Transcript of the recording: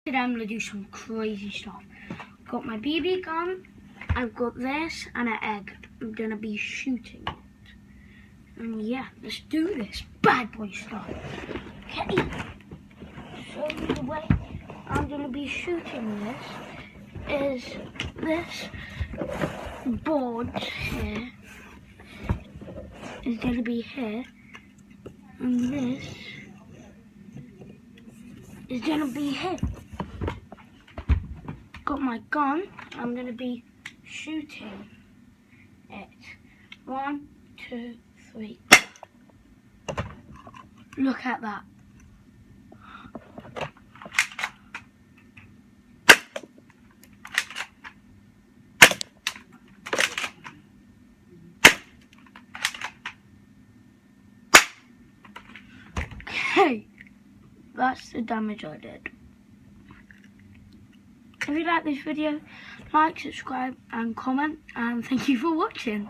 Today I'm going to do some crazy stuff. I've got my BB gun, I've got this and an egg. I'm going to be shooting it. And yeah, let's do this bad boy stuff. Okay, show you the way I'm going to be shooting this is this board here is going to be here, and this is going to be here. Got my gun, I'm going to be shooting it. 1, 2, 3. Look at that. Okay, that's the damage I did. If you like this video, like, subscribe and comment, and thank you for watching.